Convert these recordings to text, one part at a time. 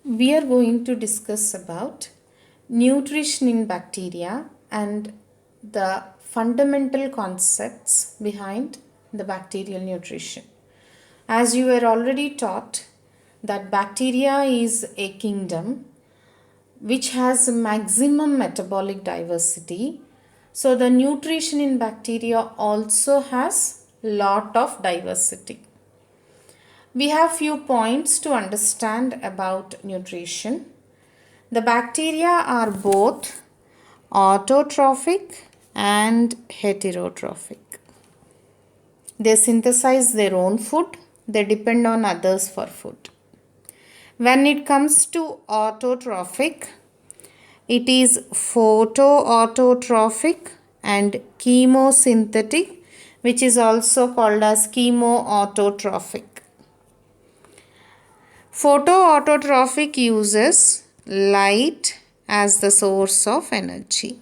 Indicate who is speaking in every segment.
Speaker 1: We are going to discuss about nutrition in bacteria and the fundamental concepts behind the bacterial nutrition. As you were already taught that bacteria is a kingdom which has maximum metabolic diversity. So the nutrition in bacteria also has lot of diversity. We have few points to understand about nutrition. The bacteria are both autotrophic and heterotrophic. They synthesize their own food, they depend on others for food. When it comes to autotrophic, it is photoautotrophic and chemosynthetic, which is also called as chemoautotrophic. Photoautotrophic uses light as the source of energy.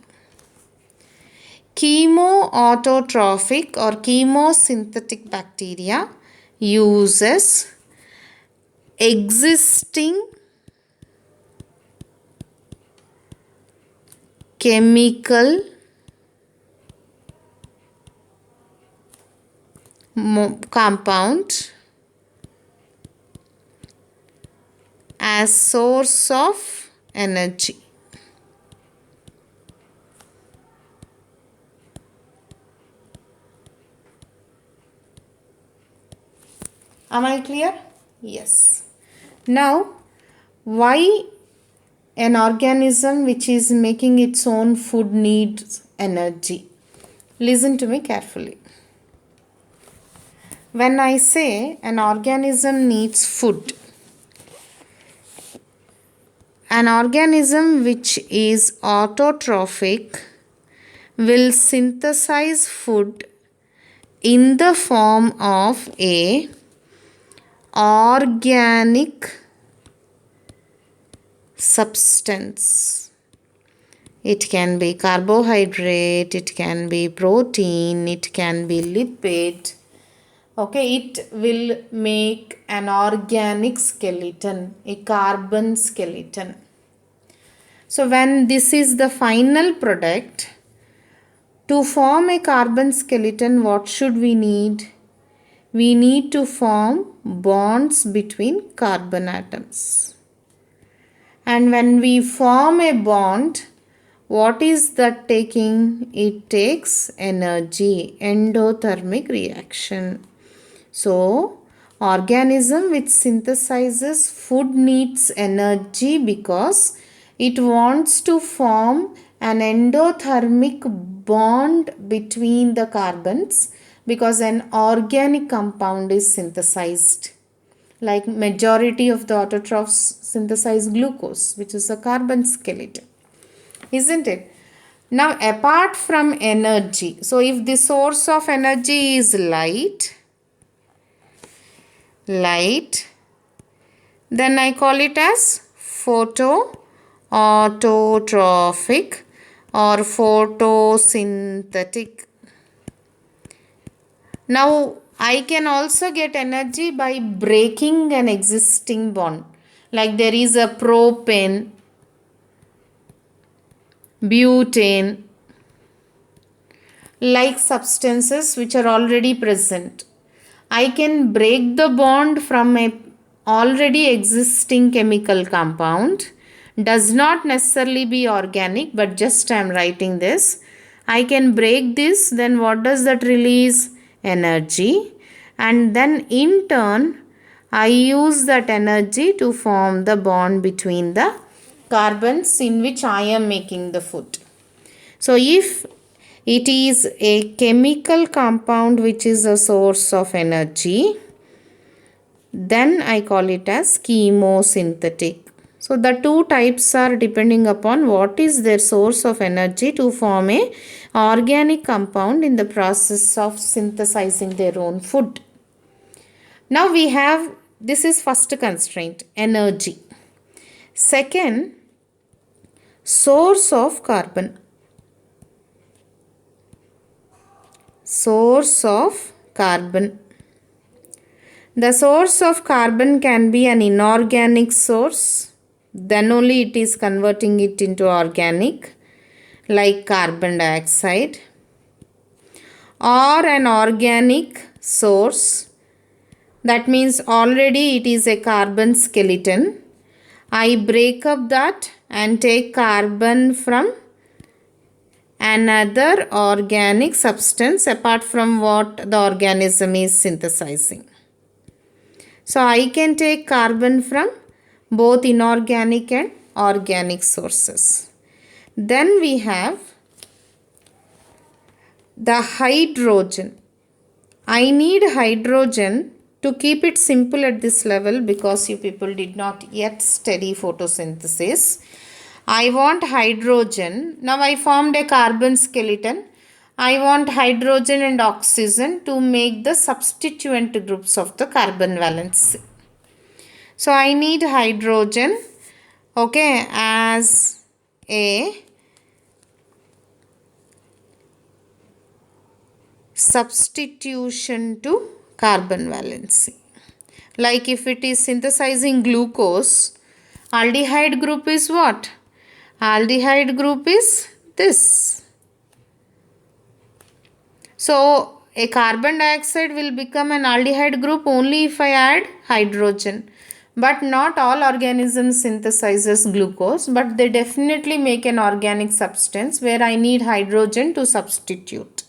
Speaker 1: Chemoautotrophic or chemosynthetic bacteria uses existing chemical compound as source of energy. Am I clear? Yes. Now, why an organism which is making its own food needs energy? Listen to me carefully. When I say an organism needs food, an organism which is autotrophic will synthesize food in the form of a organic substance. It can be carbohydrate, it can be protein, it can be lipid. Okay, it will make an organic skeleton, a carbon skeleton. So when this is the final product, to form a carbon skeleton, what should we need? We need to form bonds between carbon atoms. And when we form a bond, what is that taking? It takes energy, endothermic reaction. So, organism which synthesizes food needs energy because it wants to form an endothermic bond between the carbons because an organic compound is synthesized. Like majority of the autotrophs synthesize glucose, which is a carbon skeleton. Isn't it? Now, apart from energy, so if the source of energy is light, then I call it as photoautotrophic or photosynthetic. Now, I can also get energy by breaking an existing bond. Like there is a propane, butane, like substances which are already present. I can break the bond from a already existing chemical compound. Does not necessarily be organic, but just I am writing this. I can break this, then what does that release? Energy. And then in turn, I use that energy to form the bond between the carbons in which I am making the food. So if it is a chemical compound which is a source of energy, then I call it as chemosynthetic. So the two types are depending upon what is their source of energy to form a organic compound in the process of synthesizing their own food. Now we have, this is first constraint, energy. Second, source of carbon. Source of carbon. The source of carbon can be an inorganic source then only it is converting it into organic, like carbon dioxide, or an organic source. That means already it is a carbon skeleton. I break up that and take carbon from another organic substance apart from what the organism is synthesizing. So I can take carbon from both inorganic and organic sources. Then we have the hydrogen. I need hydrogen to keep it simple at this level because you people did not yet study photosynthesis. I want hydrogen. Now I formed a carbon skeleton. I want hydrogen and oxygen to make the substituent groups of the carbon valence. So I need hydrogen, okay, as a substitution to carbon valency. Like if it is synthesizing glucose, aldehyde group is what? Aldehyde group is this. So a carbon dioxide will become an aldehyde group only if I add hydrogen. But not all organisms synthesizes glucose, but they definitely make an organic substance where I need hydrogen to substitute.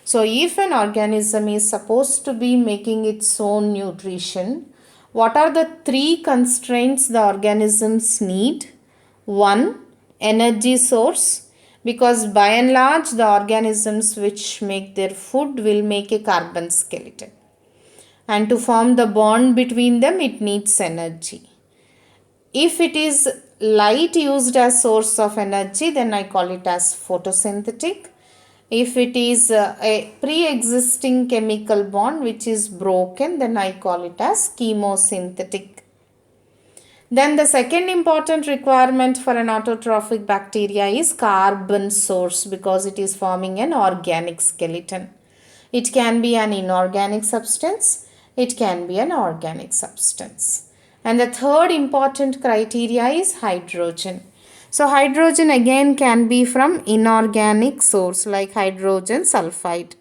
Speaker 1: So if an organism is supposed to be making its own nutrition, what are the three constraints the organisms need? One, energy source, because by and large the organisms which make their food will make a carbon skeleton. And to form the bond between them, it needs energy. If it is light used as source of energy, then I call it as photosynthetic. If it is a pre-existing chemical bond which is broken, then I call it as chemosynthetic. Then the second important requirement for an autotrophic bacteria is carbon source because it is forming an organic skeleton. It can be an inorganic substance. It can be an organic substance. And the third important criteria is hydrogen. So hydrogen again can be from inorganic source like hydrogen sulfide.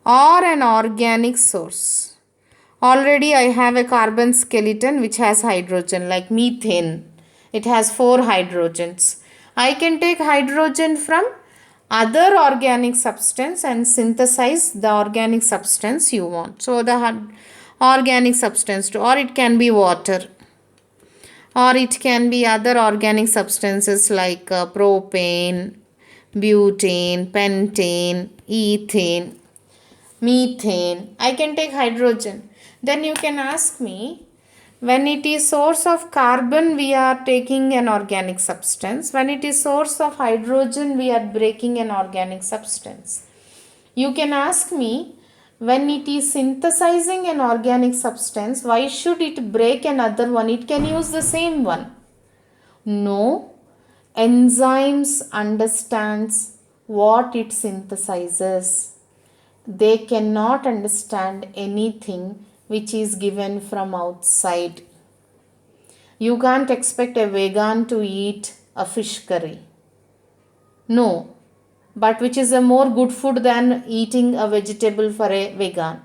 Speaker 1: Or an organic source. Already I have a carbon skeleton which has hydrogen like methane. It has 4 hydrogens. I can take hydrogen from other organic substance and synthesize the organic substance you want. So the organic substance or it can be water or it can be other organic substances like propane, butane, pentane, ethane, methane. I can take hydrogen. Then you can ask me, when it is source of carbon we are taking an organic substance, when it is source of hydrogen we are breaking an organic substance. You can ask me, when it is synthesizing an organic substance, why should it break another one? It can use the same one. No, enzymes understands what it synthesizes. They cannot understand anything which is given from outside. You can't expect a vegan to eat a fish curry. No, but which is a more good food than eating a vegetable for a vegan.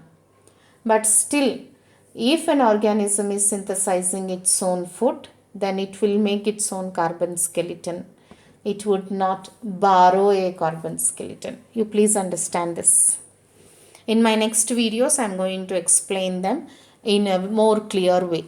Speaker 1: But still, if an organism is synthesizing its own food, then it will make its own carbon skeleton. It would not borrow a carbon skeleton. You please understand this. In my next videos, I am going to explain them in a more clear way.